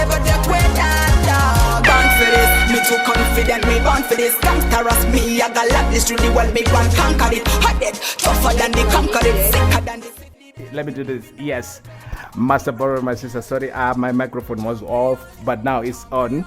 never take away that. Born for this, me too confident, me born for this. Can't harass me, I got love this really well, me one conquer it. Hot it, tougher than the conquer it, sicker than the. Let me do this. Yes, Master Borrow, my sister. Sorry, my microphone was off, but now it's on.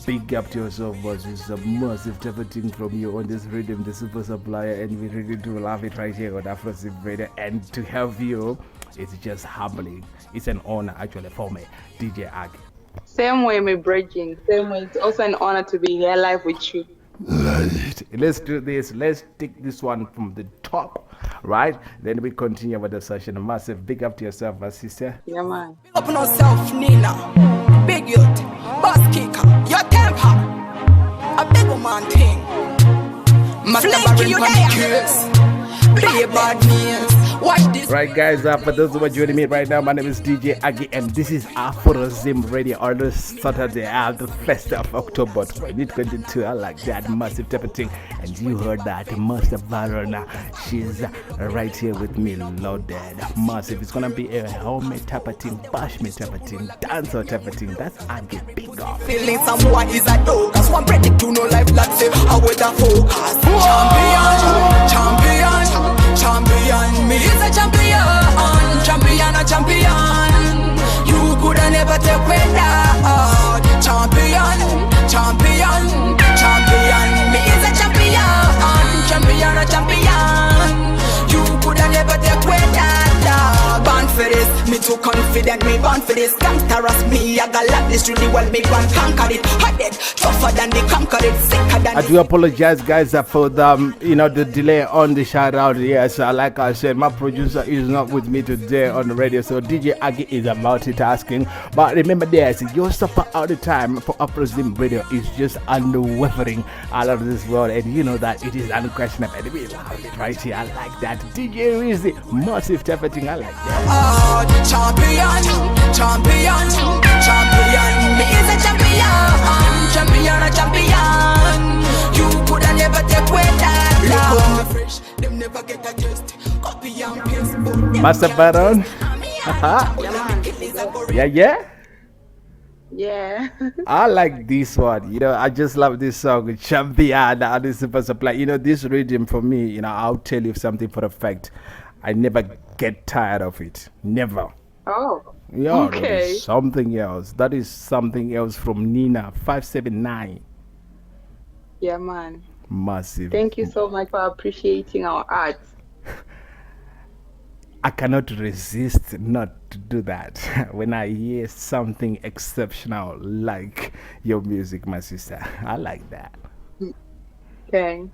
Big up to yourself, boss. It's a massive type of thing from you on this rhythm, the super supplier, and we really do love it right here on AfroZim Radio. And to have you, it's just humbling. It's an honor actually for me, DJ Agieh. Same way, my bridging. Same way. It's also an honor to be here live with you. Let's do this. Let's take this one from the top, right? Then we continue with the session. A massive big up to yourself, my sister. Yeah, man. Big up on yourself, Nina. Big youth, boss kicker, your temper. A big woman thing. Flinky, you there. Be a bad news. Watch this. Right, guys, for those who are joining me right now, my name is DJ Agieh, and this is AfroZim Radio on this Saturday, the 1st of October 2022. I like that massive type of thing. And you heard that Master Varona, she's right here with me, loaded. Massive. It's gonna be a homemade type of thing, bashment type of thing, dancer type of thing. That's Agieh big up. Feeling someone is a dog. That's one predict to no life, let's say, how with the focus. Champion, me is a champion, a champion. You could never take away that. Champion, me is a champion, a champion. You could never take away that. Born for this, me too confident, me born for this. Can't harass me, I got love this really well, me one conquer it. Hot it, tougher than the conquer it, sicker than. I do apologize, guys, for the delay on the shout out. Yes, like I said, my producer is not with me today on the radio, so DJ Agieh is multitasking. But remember this, your support all the time for AfroZim Radio is just unwavering all of this world, and you know that it is unquestionable. And we love it right here. I like that. DJ Rizzy, massive type of thing. I like that. Champion, me is a champion, a champion. You could never take away that. Fresh, them never get adjust. Copy and paste. Master Baron. Yeah. Yeah. I like this one. I just love this song, Champion, and this super supply. This rhythm for me, I'll tell you something for a fact. I never get tired of it. Never. Oh. Yeah, okay. That is something else. That is something else from Nina 579. Yeah, man. Massive. Thank you so much for appreciating our art. I cannot resist not to do that when I hear something exceptional like your music, my sister. I like that. Okay.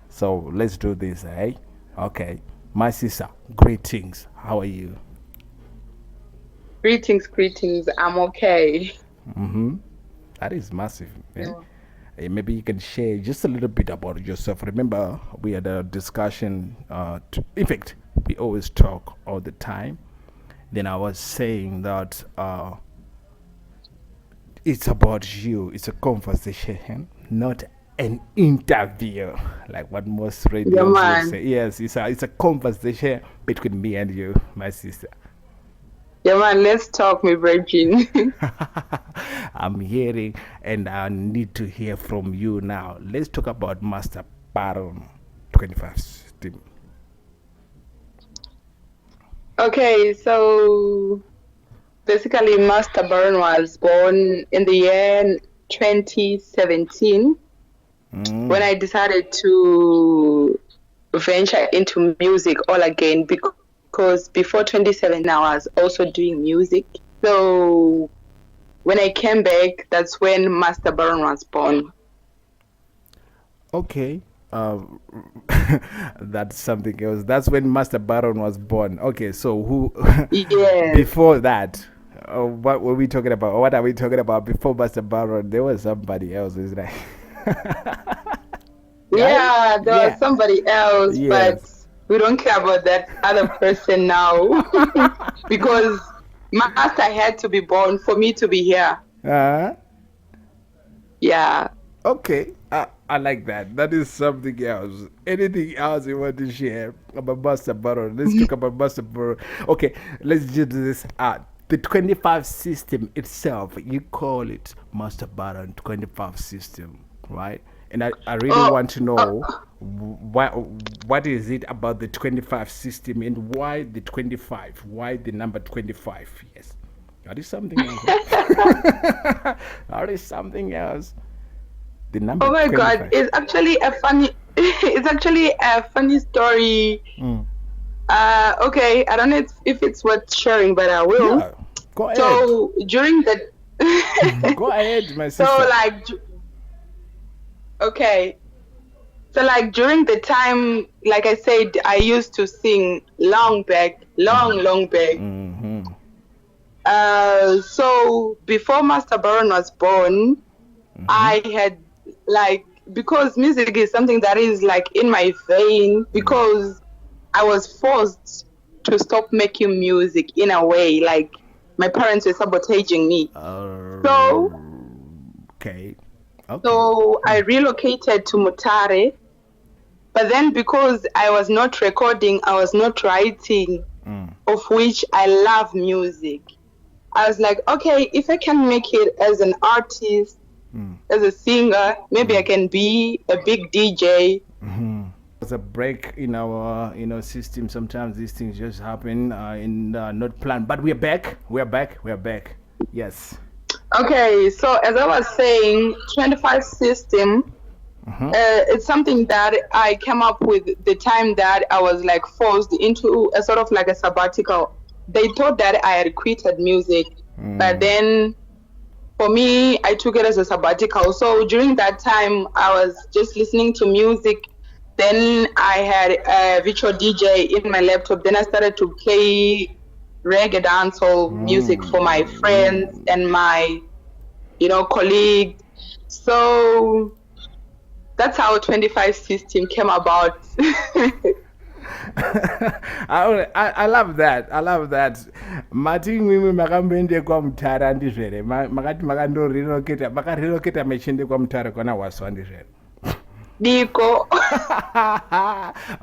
So let's do this, eh? Okay. My sister, greetings. How are you? Greetings. I'm okay. That is massive. Yeah. Maybe you can share just a little bit about yourself. Remember, we had a discussion. In fact, we always talk all the time. Then I was saying that it's about you. It's a conversation, not an interview, like what most radios would say. Yes, it's a conversation between me and you, my sister. Yeah, man, let's talk, my virgin. I'm hearing, and I need to hear from you now. Let's talk about Master Baron 21st team. Okay, so basically, Master Baron was born in the year 2017 when I decided to venture into music all again, because before 2017 I was also doing music. So when I came back, that's when Master Baron was born. Okay. That's something else. That's when Master Baron was born. Okay, so who before that? What were we talking about? Or what are we talking about before Master Baron? There was somebody else, isn't there? Yeah, there was somebody else, but we don't care about that other person now because Master had to be born for me to be here. Yeah. Okay. I like that. That is something else. Anything else you want to share about Master Baron? Let's talk about Master Baron. Okay, let's do this. the 25 system itself, you call it Master Baron 25 system, right? And I really want to know what is it about the 25 system and why the 25? Why the number 25? Yes. That is something else. That is something else. The number Oh my 25. God, it's actually a funny story. Okay, I don't know if it's worth sharing, but I will. Yeah, go ahead. So during the Go ahead, my sister. so like okay, so like during the time, like I said, I used to sing long back. So before Master Baron was born, I had like, because music is something that is like in my vein, because I was forced to stop making music in a way, like my parents were sabotaging me. Okay. So I relocated to Mutare, but then because I was not recording, I was not writing, of which I love music. I was like, okay, if I can make it as an artist, as a singer, maybe I can be a big DJ. There's a break in our system. Sometimes these things just happen in not planned. But we're back. Yes. Okay, so as I was saying, 25 system, it's something that I came up with the time that I was like forced into a sort of like a sabbatical. They thought that I had quitted music, but then for me, I took it as a sabbatical. So during that time, I was just listening to music. Then I had a virtual DJ in my laptop. Then I started to play reggae dancehall music for my friends and my, colleagues. So that's how 25 system came about. I love that. Mati mimi makambende kwa Mutare ndizvere. Makati makando relocate mechende kwa Mutare kwana waswa ndizvere. Diko.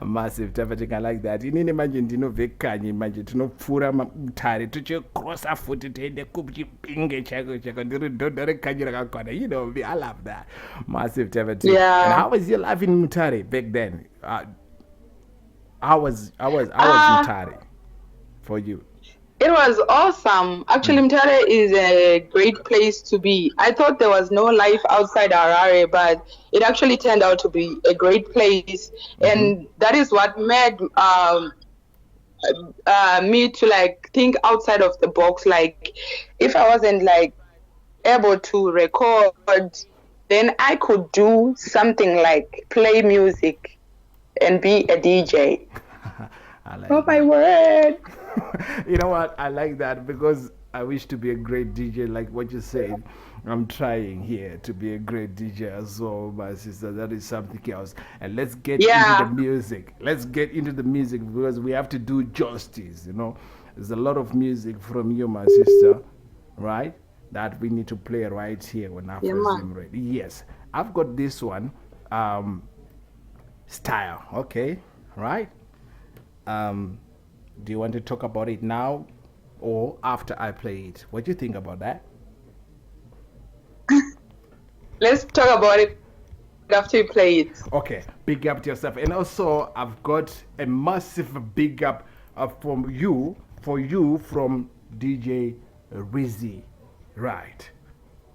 Massive tapating, I like that. Inini manje ndinobve kanyi manje tinopfura Mutare tichicrossa futi tiende kuchipinge chako ndiri dhodho rekanyi rakakwana. I love that. Massive tapating. Yeah. And how was your life in Mutare back then? How was Mutare for you? It was awesome. Actually, Mutare is a great place to be. I thought there was no life outside Harare, but it actually turned out to be a great place. And that is what made me to like think outside of the box. Like, if I wasn't like able to record, then I could do something like play music and be a DJ. I like Oh my word. You know what? I like that because I wish to be a great DJ, like what you said. I'm trying here to be a great DJ as well, my sister. That is something else. And let's get into the music. Let's get into the music because we have to do justice, There's a lot of music from you, my sister, right? That we need to play right here on AfroZim Radio. Yes. I've got this one. Style, okay, right? Do you want to talk about it now or after I play it? What do you think about that? Let's talk about it after you play it. Okay, big up to yourself. And also, I've got a massive big up for you from DJ Rizzy, right?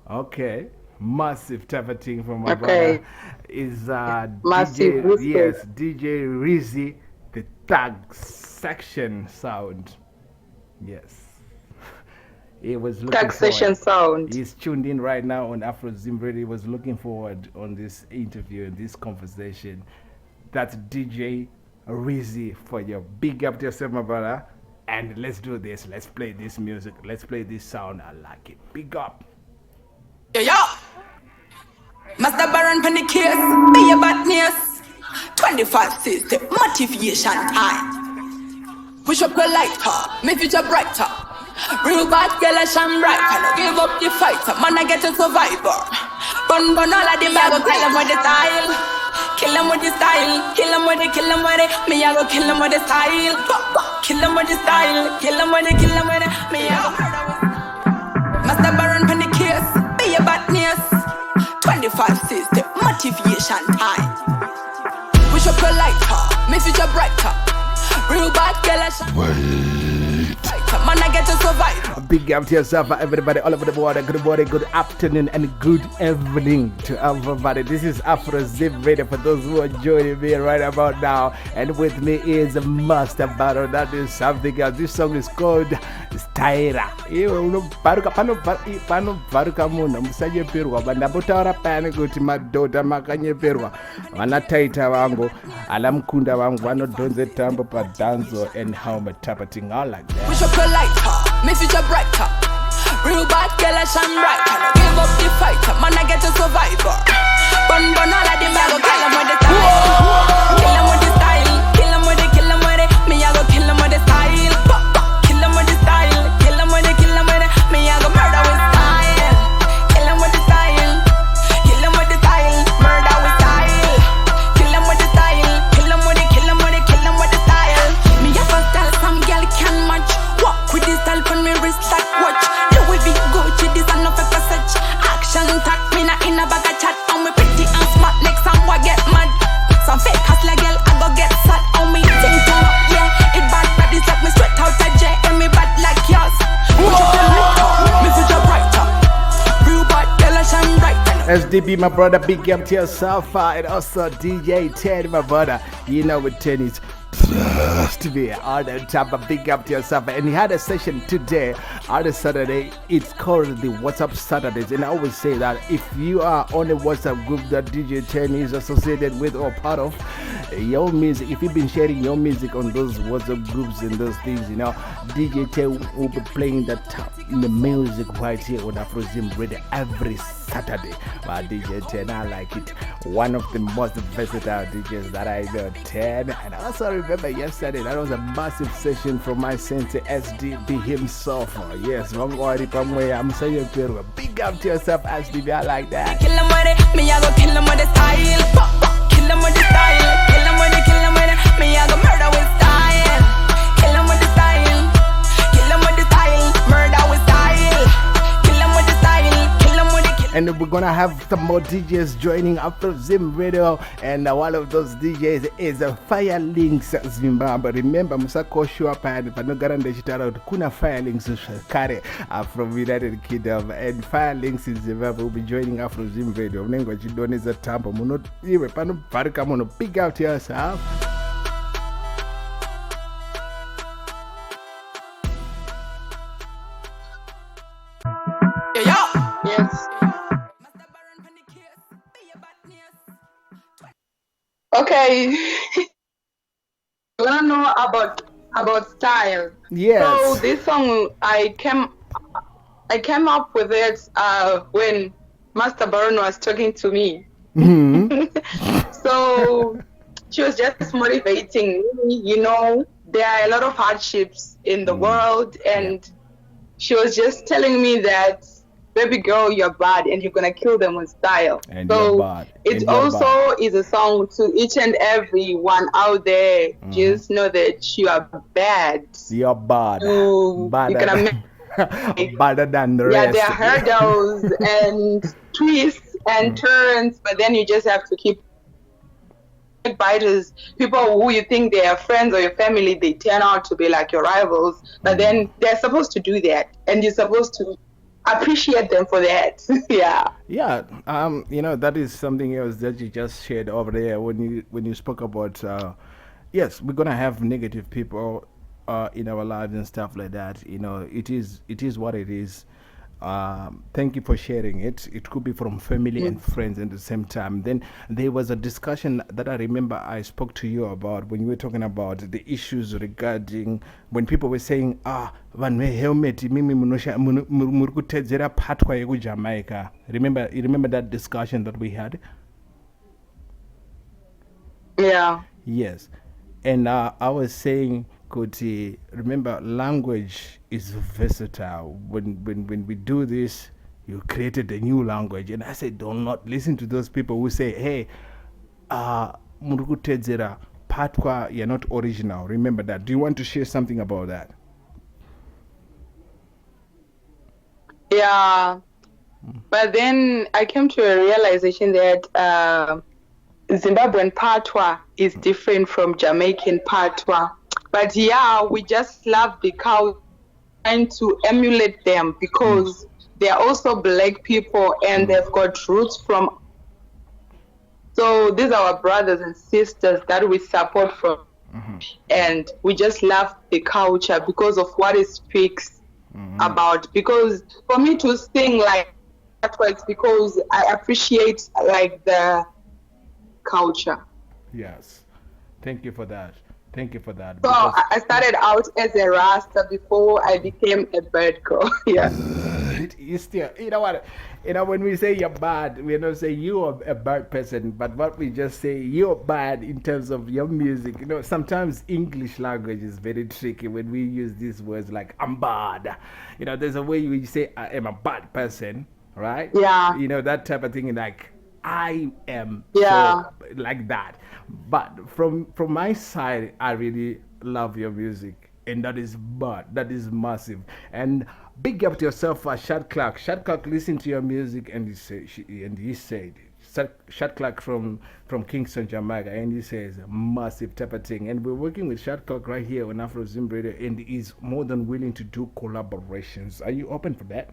Okay, massive type of thing from my brother is massive DJ Rizzy, the Thug Section sound. Yes. He was looking Thug Section sound. He's tuned in right now on AfroZim Radio. He was looking forward on this interview and this conversation. That's DJ Rizzy for your big up to yourself, my brother. And let's do this. Let's play this music. Let's play this sound. I like it. Big up. Yo, Master Baron from the case, be a badness. 25 system, motivation time. Push up your lighter, make future brighter. Real bad girl, I shine bright. I don't give up the fighter, man, I get a survivor. Run all of the bag, kill them with the style. Kill them with the style, kill them with it. Me, I go kill them with the style. Kill them with the style, kill them with it. Me, I go murder. Master Baron pen the case. Be a bad news. 25 system motivation time. Push up your lighter, make future brighter. Real bad girl, I shine. Man, I get to survive. A big up to yourself, everybody all over the world. Good morning, good afternoon, and good evening to everybody. This is AfroZim Radio for those who are joining me right about now. And with me is Master Battle. That is something else. This song is called Staira. Pano baruka muna musaje perwa bandabotaura pane kuti madhodha makanyeperwa vanataita vangu alamkunda vangu vanodhonze tambo padhanzo and helmet tapping all like that. Push up your lighter, make future brighter. Real bad girl, I shine brighter. No give up the fighter, man, I get a survivor. Bun all of them, I go kill them with the style. Kill them with the style, kill them with it. Me, I go kill them with the style. Kill them with the style, kill them with it. Me, I go murder with style. Kill them with the style, kill them with the style. Murder with style. Kill them with the style, kill them with the style. Me, I go style, some girl can match. Walk with this style on me wrist like watch. Louis V Gucci, this and no paper such. Action tag me not in a bag of chat. On me pretty and smart, next time I get mad. Some fake hustler girl, I go get sad on me. Ting tong, yeah, it bad, but it's like me straight out of jail. And me bad like yours. Push up your lighter, me future brighter. Real bad girl, I shine brighter. SDB, my brother, big up to yourself, and also DJ Ted, my brother. You know what Ted is. To be on the top, a big up to yourself. And he had a session today on a Saturday. It's called the WhatsApp Saturdays. And I always say that if you are on a WhatsApp group that DJ 10 is associated with or part of, your music, if you've been sharing your music on those WhatsApp groups and those things, you know, DJ 10 will be playing the music right here on AfroZim Radio every Saturday. Well, DJ 10, I like it. One of the most versatile DJs that I know, 10. And I also remember yesterday, that was a massive session from my sensei SDB himself. Oh, yes, I'm saying big up to yourself, SDB. I like that. Kill them with it, me I go kill them with the style. Kill them with the style, kill them with it. Me I go murder with style. Kill them with the style, kill them with the style. Murder with style. Kill them with the style, kill them with it. And we're gonna have some more DJs joining AfroZim Radio, and one of those DJs is Fire Links Zimbabwe. Remember, Musako show up and Panogaranda Chitara Kuna Fire Links Kare from United Kingdom, and Fire Links in Zimbabwe will be joining AfroZim Radio. Nengo Chidone za Tampa. Muno iwe pano barika mono. Big out to yourself. Yes. Okay. You wanna know about style? Yes. So this song I came up with it when Master Baron was talking to me. Mm-hmm. So she was just motivating me. You know, there are a lot of hardships in the world, and she was just telling me that, baby girl, you're bad and you're gonna kill them with style. And so it also is a song to each and every one out there. Mm-hmm. Just know that you are bad. You're bad. Better than the rest. Yeah, there are hurdles and twists and turns, but then you just have to keep biters. People who you think they are friends or your family, they turn out to be like your rivals. But then they're supposed to do that, and you're supposed to appreciate them for that. Yeah. You know, that is something else that you just shared over there when you spoke about yes, we're gonna have negative people in our lives and stuff like that. You know, it is what it is. Thank you for sharing it. It could be from family and friends at the same time. Then there was a discussion that I remember I spoke to you about when you were talking about the issues regarding when people were saying, vanhu helmet mimi muri kutedzera patwa yekujamaica. You remember that discussion that we had? Yeah. Yes. And I was saying, Kuti, remember, language is versatile. When we do this, you created a new language. And I said, do not listen to those people who say, hey, Murukutedzera, Patwa, you're not original. Remember that. Do you want to share something about that? Yeah. But then I came to a realization that Zimbabwean patois is different from Jamaican patois. But yeah, we just love the culture, trying to emulate them because they are also black people and they've got roots from. So these are our brothers and sisters that we support from. And we just love the culture because of what it speaks about. Because for me to sing like that was because I appreciate like the culture. Yes. Thank you for that. Thank you for that. So I started out as a Rasta before I became a bird girl. Yeah. You still, you know what? You know, when we say you're bad, we're not saying you're a bad person, but what we just say, you're bad in terms of your music. You know, sometimes English language is very tricky when we use these words like, I'm bad. You know, there's a way you say, I am a bad person, right? Yeah. You know, that type of thing, like, I am Yeah. so, like that. But from my side, I really love your music, and that is massive. And big up to yourself, Shad Clark. Shad Clark listened to your music, and he said, Shad Clark from Kingston, Jamaica, and he says massive type of thing. And we're working with Shad Clark right here on AfroZim Radio, and he's more than willing to do collaborations. Are you open for that?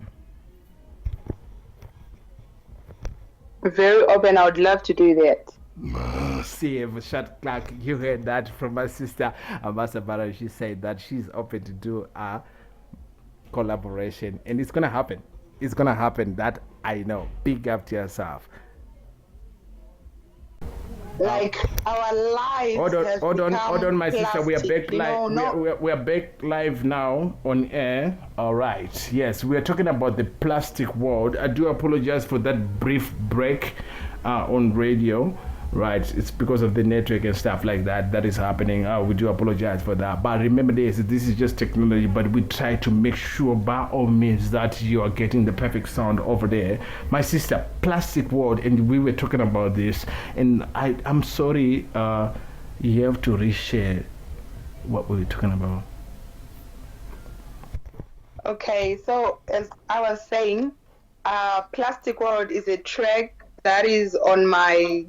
Very open. I would love to do that. See, Shad Clark, you heard that from my sister Amasa Barra. She said that she's open to do a collaboration, and it's gonna happen. It's gonna happen. That I know. Big up to yourself. Like our lives. Hold on, my sister. We are back live. No. We are back live now on air. All right. Yes, we are talking about the plastic world. I do apologize for that brief break on radio. Right, it's because of the network and stuff like that is happening. We do apologize for that. But remember this is just technology, but we try to make sure by all means that you are getting the perfect sound over there. My sister, plastic world, and we were talking about this, and I'm sorry, you have to reshare what we were talking about. Okay, so as I was saying, Plastic World is a track that is on my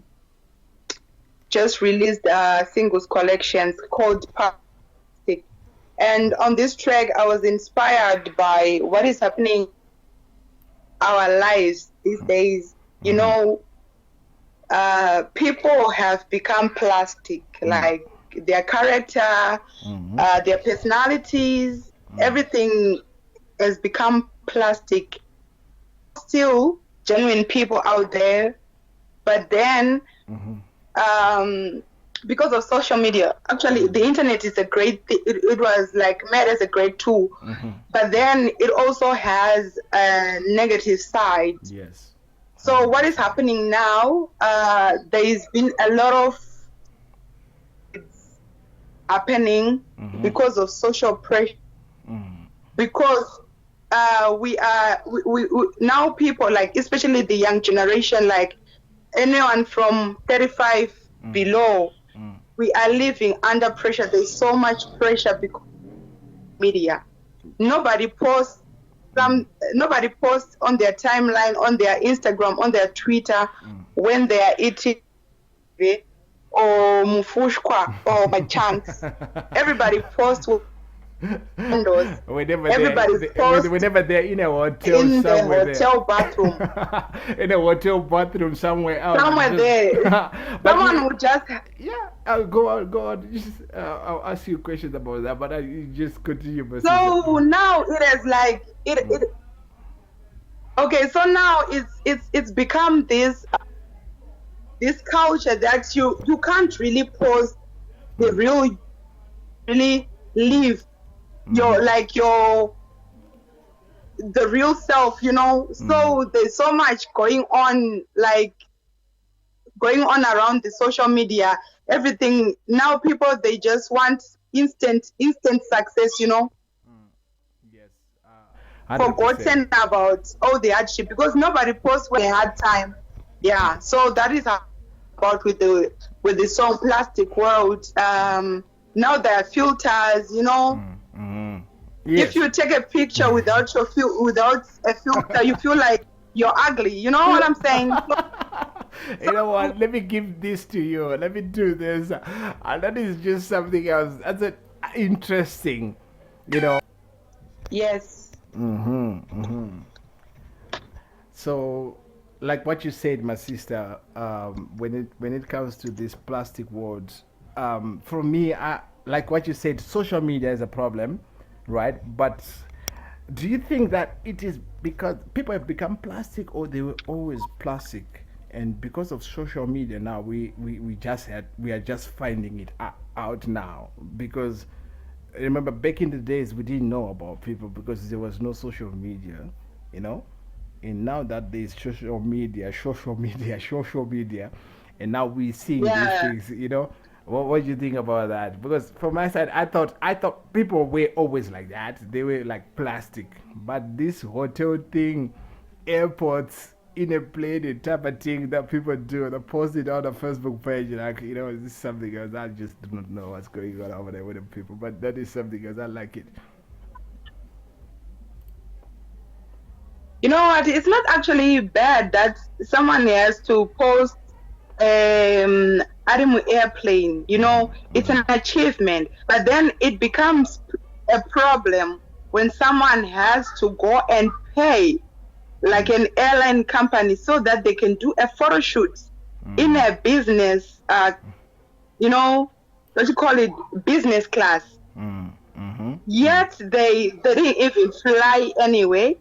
just released singles collections called Plastic. And on this track, I was inspired by what is happening in our lives these days. You know, people have become plastic, like their character, their personalities, everything has become plastic. Still genuine people out there, but then because of social media, actually the internet is a great it was like made as a great tool, but then it also has a negative side. Yes. So what is happening now, there's been a lot of happening because of social pressure, because we now people, like especially the young generation, like anyone from 35 below, we are living under pressure. There's so much pressure because of media. Nobody posts on their timeline, on their Instagram, on their Twitter when they are eating or mufushkwa or by chance. Everybody posts windows. Whenever they're in a hotel in somewhere the hotel bathroom. In a hotel bathroom somewhere else. Somewhere there. Someone would just... Yeah, go on. I'll ask you questions about that, but you just continue. So now it is like... Okay, so now it's become this culture that you can't really post the real, really live the real self, you know. So there's so much going on around the social media, everything. Now people, they just want instant success, you know. Yes. Forgotten about all the hardship because nobody posts when they had time. Yeah, so that is about with the song Plastic World. Now there are filters, you know. Yes. If you take a picture without a filter, you feel like you're ugly. You know what I'm saying? You know what? Let me give this to you. Let me do this. And that is just something else. That's interesting. You know. Yes. So, like what you said, my sister, when it comes to these plastic words, for me, I like what you said. Social media is a problem, right? But do you think that it is because people have become plastic, or they were always plastic, and because of social media now, we are just finding it out now? Because remember, back in the days, we didn't know about people because there was no social media, you know. And now that there's social media, and now we seeing these things, you know. What do you think about that? Because from my side, I thought people were always like that. They were like plastic, but this hotel thing, airports, in a plane, the type of thing that people do, they post it on the Facebook page, like, you know, this is something else. I just do not know what's going on over there with the people, but that is something else. I like it. You know what? It's not actually bad that someone has to post Arimu airplane. You know, it's an achievement. But then it becomes a problem when someone has to go and pay like an airline company so that they can do a photo shoot in a business, you know, what you call it, business class. Yet they didn't even fly anyway.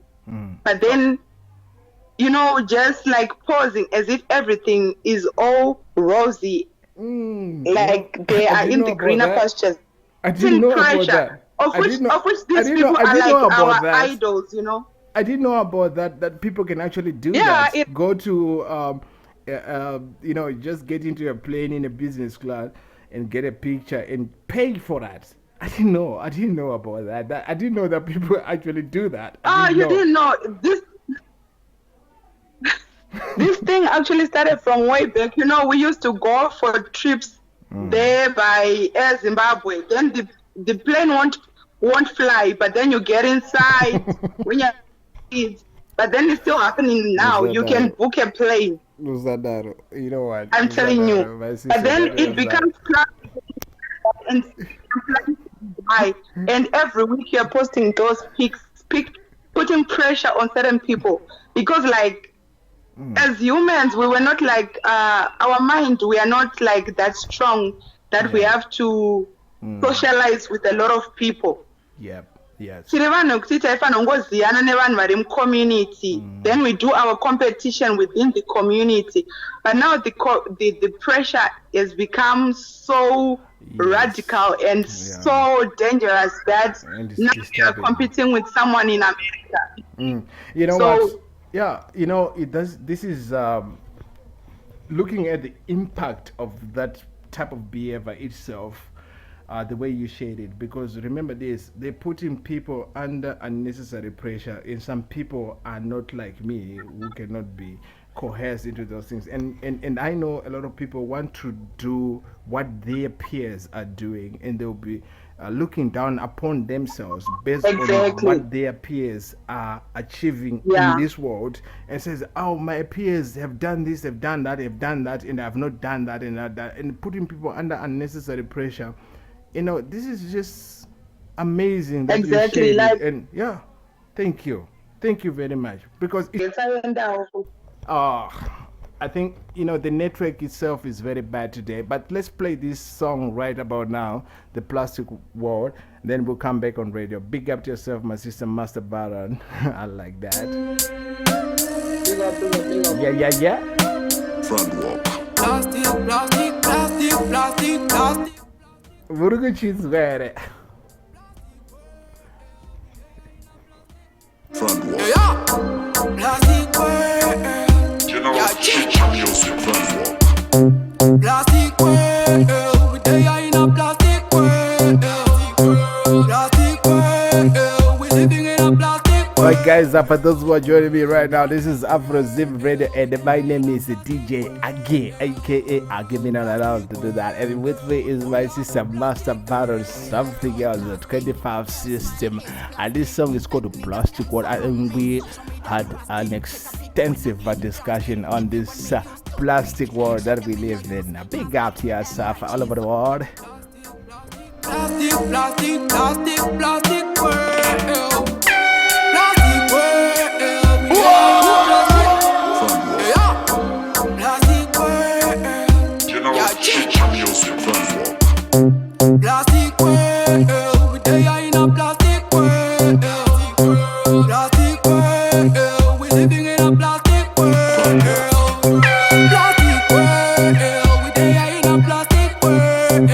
But then, you know, just like posing as if everything is all rosy, like they are in the greener pastures. I didn't know about that. Of which these people are like our idols, you know. I didn't know about that. That people can actually do that. Go to, you know, just get into a plane in a business class and get a picture and pay for that. I didn't know about that. I didn't know that people actually do that. Didn't know this. This thing actually started from way back. You know, we used to go for trips there by Air Zimbabwe. Then the plane won't fly, but then you get inside when you're kids. But then it's still happening now. You can book a plane. You know what? I'm telling you. But then it becomes and and every week you're posting those pics, putting pressure on certain people because, like, as humans, we were not like our mind. We are not like that strong that we have to socialize with a lot of people. Yep. Yes. Community. Then we do our competition within the community. But now the pressure has become so radical and so dangerous that now you are competing with someone in America. You know what? Yeah, you know, it does. This is looking at the impact of that type of behavior itself. The way you shade it, because remember this, they're putting people under unnecessary pressure, and some people are not like me who cannot be coerced into those things, and I know a lot of people want to do what their peers are doing, and they'll be looking down upon themselves based on what their peers are achieving in this world, and says, oh, my peers have done this, have done that, and I've not done that, and putting people under unnecessary pressure. You know, this is just amazing that you shared it. And thank you very much, because I think, you know, the network itself is very bad today. But let's play this song right about now, The Plastic World. Then we'll come back on radio. Big up to yourself, my sister, Master Baron. I like that. Yeah. Front walk. Plastic. Vurugu cheese vere. Front walk. Plastic world. General Chicha music. Front walk. Plastic world. We day in a plastic world. Plastic world. We living in a plastic world. Guys, for those who are joining me right now, this is AfroZim Radio, and my name is DJ Agieh, aka Agieh. Me not allowed to do that. And with me is my sister Master Battle, something else, the 25 system. And this song is called Plastic World. And we had an extensive discussion on this plastic world that we live in. A big up to yourself all over the world. Plastic, plastic, plastic, plastic world. Plastic world. Plastic world. You know, teach music framework. Plastic world. We day in a plastic world. Plastic world. We living in a plastic world. Plastic world. We day in a plastic world.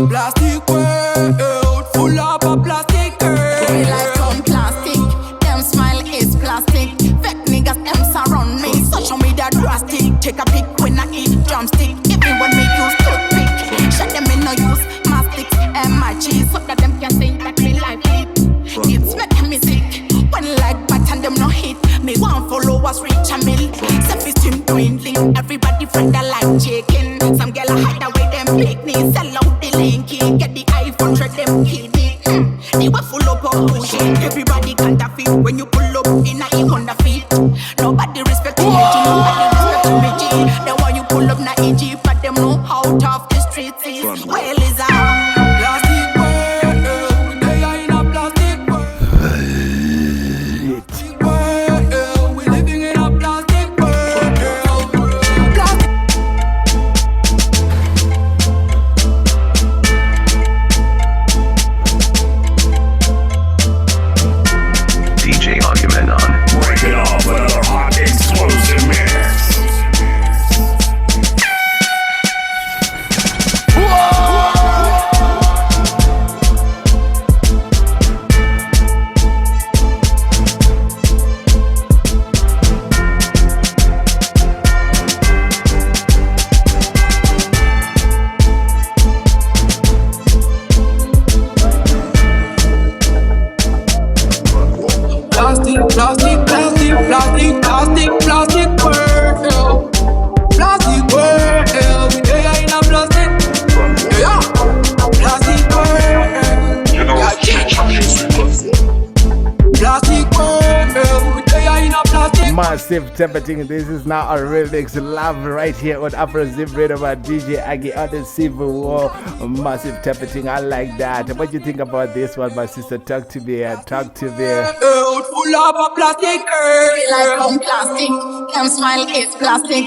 Plastic world, full up of plastic girl. We like some plastic, them smile is plastic. Fake niggas, them surround me. Social media drastic. Take a pic when I eat drumstick. Everyone may use toothpick. Shut them in no use mastics and my cheese. So that them can say that me like it. It's making me sick. When like bat and them no hit. Me want followers reach a mill. Self-esteem dwindling. Everybody friend I like chicken. Some girl I hide away them picnic. Sell out the linky. Get the iPhone, treat them kiddie. They were full up of bullshit. Everybody counterfeit when you pull up in a Honda feet. Nobody respect me, nobody respect me, G. The one you pull up na EG, but them know how tough the streets is. Well is a Plastic world, they are in a plastic world. Plastic world, we living in a plastic world. Plastic. DJ Agieh. Break it off with another hot explosive mix. Plastic, plastic, plastic, plastic, plastic, plastic world. Plastic world, we day in a plastic. Yeah, plastic world. You know, teach music framework. Plastic world, we day in a plastic. Massive tempting. This is now a remix love right here on AfroZim Radio by DJ Agieh on the Civil War. Massive tempting. I like that. What do you think about this one, my sister? Talk to me. Talk to me. World full of plastic We like girl. some plastic, them smile is plastic.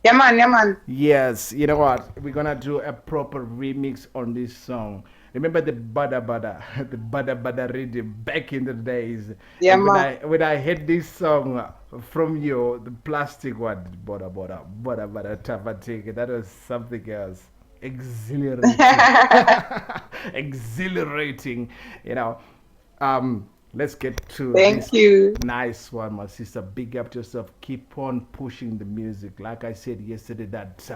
Yeah, man, yeah, man. Yes, you know what? We're gonna do a proper remix on this song. Remember the bada bada, the bada bada rhythm back in the days. Yeah, And man. when I heard this song from you, the plastic one, bada bada tapatik, that was something else. Exhilarating. Exhilarating. You know. Let's get to Thank this you. nice one, my sister. Big up to yourself. Keep on pushing the music. Like I said yesterday, that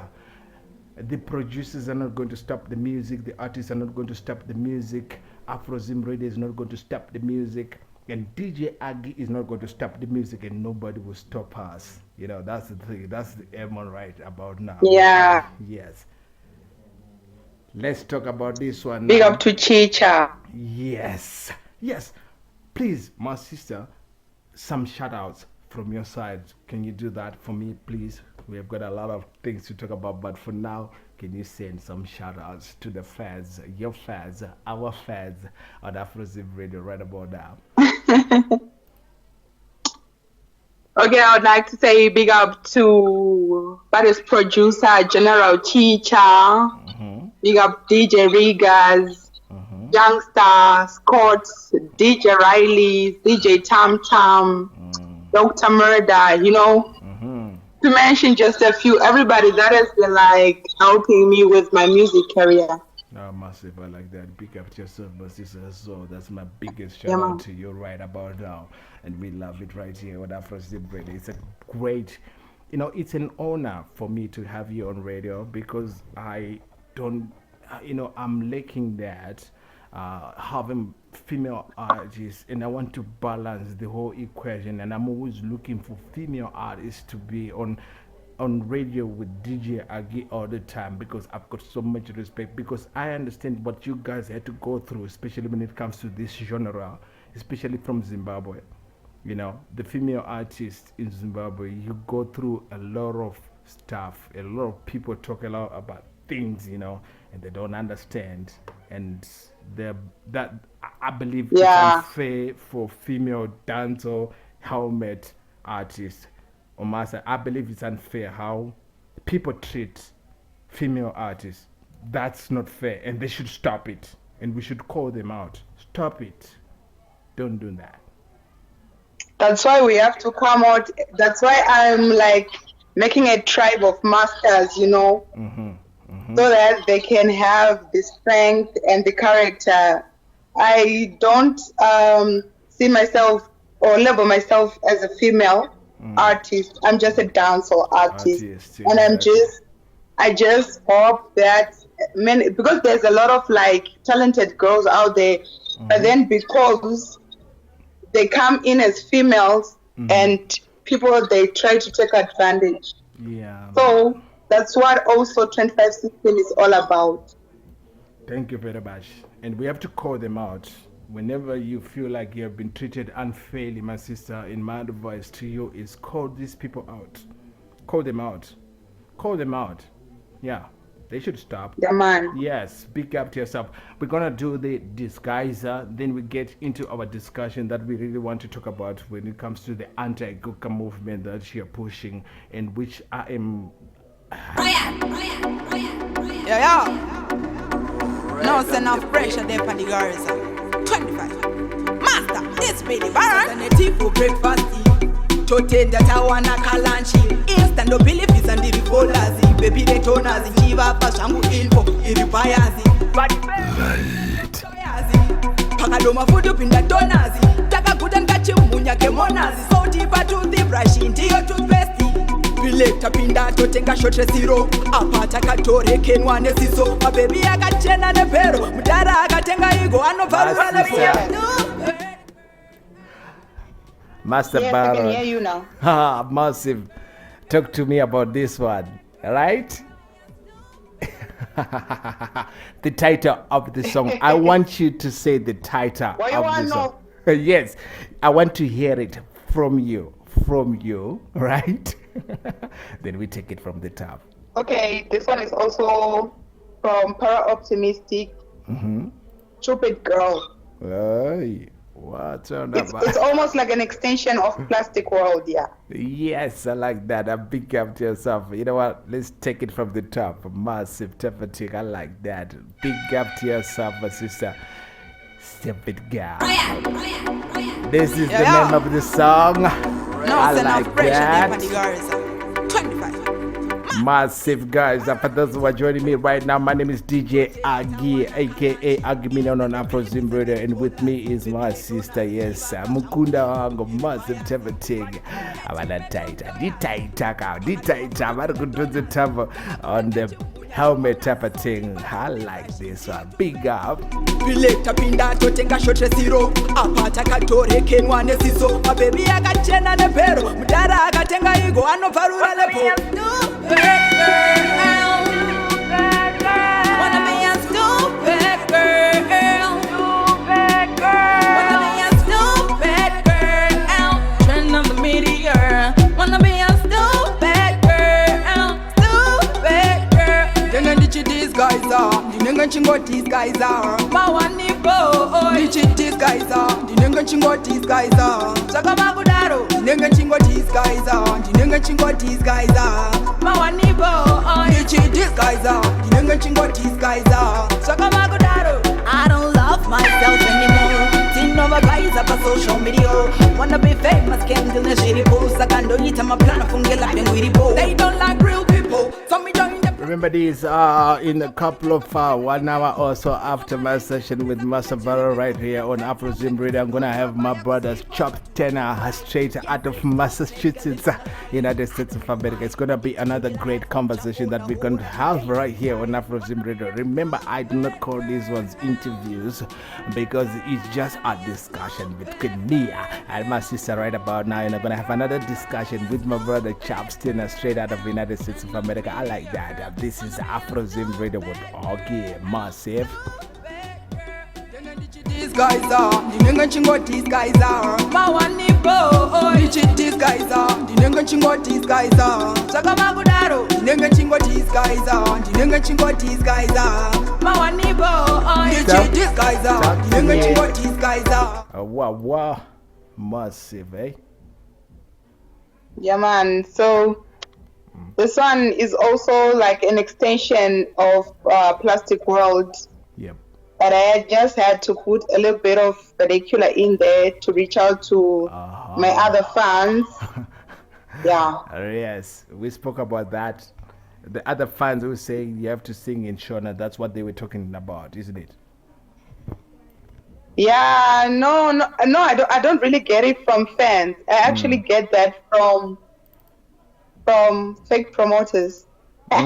the producers are not going to stop the music. The artists are not going to stop the music. AfroZim Radio is not going to stop the music. And DJ Agieh is not going to stop the music. And nobody will stop us. You know, that's the thing. That's the aim right about now. Yeah. Yes. Let's talk about this one Big now. up to Chicha. Yes. Yes. Please, my sister, some shout outs from your side. Can you do that for me, please? We have got a lot of things to talk about, but for now, can you send some shout outs to the fans, your fans, our fans on AfroZim Radio right about now? Okay, I would like to say big up to Paris producer General Chicha. Big up DJ Rigas, Youngster, Scots, DJ Riley, DJ Tam Tam, Dr. Murder, you know. To mention just a few, everybody that has been like helping me with my music career. Oh, massive. I like that. Big up to yourself, my sister. So that's my biggest Yeah, shout man. out to you right about now. And we love it right here on AfroZim Radio. It's a great, you know, it's an honor for me to have you on radio because I don't, you know, I'm lacking that. having female artists, and I want to balance the whole equation, and I'm always looking for female artists to be on radio with DJ Agieh all the time, because I've got so much respect, because I understand what you guys had to go through, especially when it comes to this genre, especially from Zimbabwe. You know, the female artists in Zimbabwe, you go through a lot of stuff. A lot of people talk a lot about things, you know, and they don't understand. And that I believe it's unfair for female dancehall helmet artists. Omasa, I believe it's unfair how people treat female artists. That's not fair, and they should stop it. And we should call them out. Stop it. Don't do that. That's why we have to come out. That's why I'm like making a tribe of masters, you know, so that they can have the strength and the character. I don't see myself or label myself as a female artist. I'm just a dancehall artist, and I just hope that because there's a lot of like talented girls out there, but then because they come in as females and people, they try to take advantage. Yeah. So that's what also 2516 is all about. Thank you very much. And we have to call them out. Whenever you feel like you have been treated unfairly, my sister, and my advice to you is call these people out. Call them out. Call them out. Yeah. They should stop. Yeah, man. Yes, speak up to yourself. We're going to do the disguiser. Then we get into our discussion that we really want to talk about when it comes to the anti-Guka movement that you're pushing, and which I am... Yeah. No send off pressure there for the girls. 25. Master, this be the baron. And a tea for breakfast. Chote that I wanna kalanchi. Instant no belief is and the bolazi. Baby the toners in Jiva Pashangu info. Iripayazi. But Pakadoma food up in the donazi. Taka good and catch munya kemonazi. So deeper to the brush into your toothpaste. Bileta pinda to tenga shotre zero. Apata katore kenwane siso. A baby akachena ne pero. Mudara akatenga igo ano varu wale Master Yes, Baron. I can hear you now. Massive. Talk to me about this one, right? The title of the song. I want you to say the title What you of want the song. Yes, I want to hear it from you, right? Then we take it from the top. Okay, this one is also from Para Optimistic. Stupid Girl. Hey, what's on It's almost like an extension of Plastic World, yeah. Yes, I like that. I big up to yourself. You know what? Let's take it from the top. Massive Tepatik. I like that. Big up to yourself, my sister. Stupid girl. This is the name of the song. I like that. 25. Massive guys, for those who are joining me right now, my name is DJ Agieh, aka Agieh on AfroZim radio, and with me is my sister, yes, Mukunda wangu, Massive Tepatik. Abana taita, di taita, abana kutunza tabo on the helmet type of thing. I like this one. Big up. Bileta pinda to tenga shotre zero. Apata katore kenwane siso. A baby akachena ne pero. Mudara akatenga igo ano varu wale po. Wanna be a stupid girl. Wanna be a stupid girl. Trend of the meteor. Wanna be a stupid girl. Then these guys are. The nigga chingo these guys are. Mawani boy. These guys are. The nigga chingo these guys are. Saka magudaro. The nigga chingo these guys are. The nigga chingo these guys are. Mawani boy. These guys are. The nigga chingo these guys are. Saka magudaro. I don't love myself anymore. Seen over guys up on social media. Wanna be famous, can't do the shitty post. I can't do it. I'm a plan of fungela and we. They don't like real people. So me join the Remember this in a couple of 1 hour or so after my session with Master Barrow right here on AfroZim Radio. I'm gonna have my brother's Chop Tenor straight out of Massachusetts, United States of America. It's gonna be another great conversation that we're going to have right here on AfroZim Radio. Remember, I do not call these ones interviews because it's just a discussion between me and my sister right about now. And I'm gonna have another discussion with my brother Chop Tenor straight out of United States of America. I like that. This is AfroZim Radio with Agieh, massive. These guys are the nigga chingo. These guys are my one nipo. These guys are the nigga chingo. These guys are Chaka Magudaro. The nigga chingo. These guys are the nigga chingo. These guys are my one nipo. These guys are the nigga chingo. These guys are Wow, massive, eh? Yeah, man. So this one is also like an extension of Plastic World. Yep. But I just had to put a little bit of vernacular in there to reach out to my other fans. Yeah. Yes, we spoke about that. The other fans were saying you have to sing in Shona. That's what they were talking about, isn't it? Yeah, no, I don't really get it from fans. I actually get that from fake promoters. I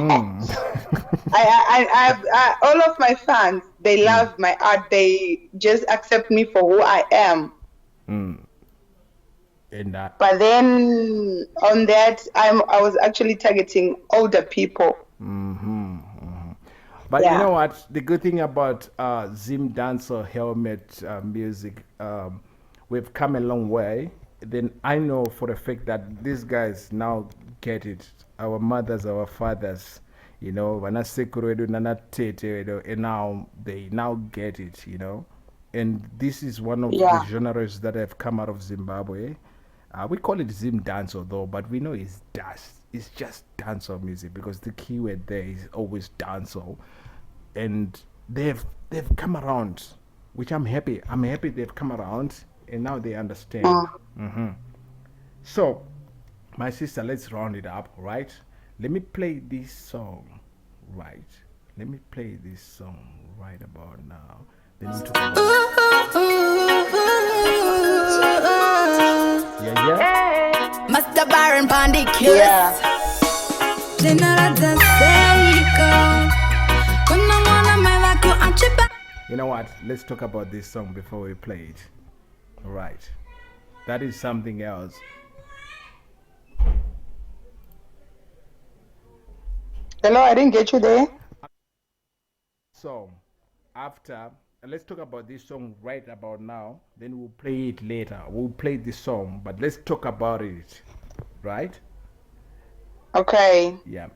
all of my fans, they love my art. They just accept me for who I am. In that. But then on that, I was actually targeting older people. But Yeah. you know what? The good thing about zimdancehall helmet music, we've come a long way. Then I know for a fact that these guys now get it. Our mothers, our fathers, you know, and now they now get it, you know. And this is one of Yeah. the genres that have come out of Zimbabwe. We call it Zim dancehall though, but we know it's dance. It's just dancehall music because the keyword there is always dancehall, and they've come around, which I'm happy. I'm happy they've come around, and now they understand. So, my sister, let's round it up, right? Let me play this song, right? Let me play this song right about now. Then we talk about yeah. Master Baron Pandy Kills. Yeah. You know what? Let's talk about this song before we play it. All right. That is something else. Hello, I didn't get you there. So, after, let's talk about this song right about now. Then we'll play it later. We'll play this song, but let's talk about it. Right? Okay. Yeah.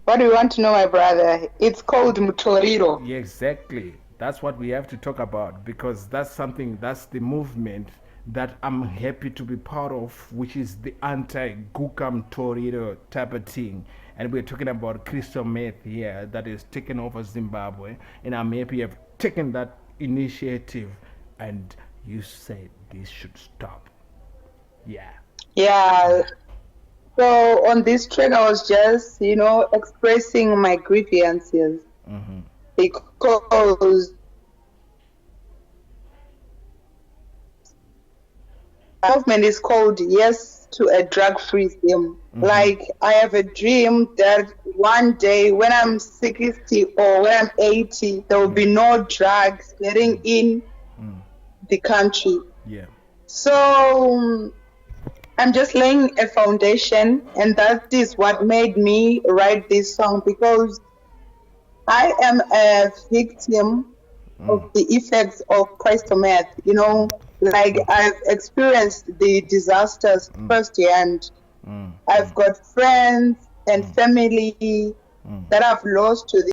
What do you want to know, my brother? It's called Mutoriro. Yeah, exactly. That's what we have to talk about because that's something, that's the movement that I'm happy to be part of, which is the anti-Gukam Torito type of thing. And we're talking about crystal meth here that is taking over Zimbabwe. And I'm happy you've taken that initiative and you said this should stop. Yeah. Yeah. So on this track, I was just, expressing my grievances because movement is called Yes to a Drug-Free Zim. Like I have a dream that one day when I'm 60 or when I'm 80, there will be no drugs getting in the country. Yeah. So I'm just laying a foundation, and that is what made me write this song because I am a victim of the effects of crystal meth. Like I've experienced the disasters firsthand. I've got friends and family that I've lost to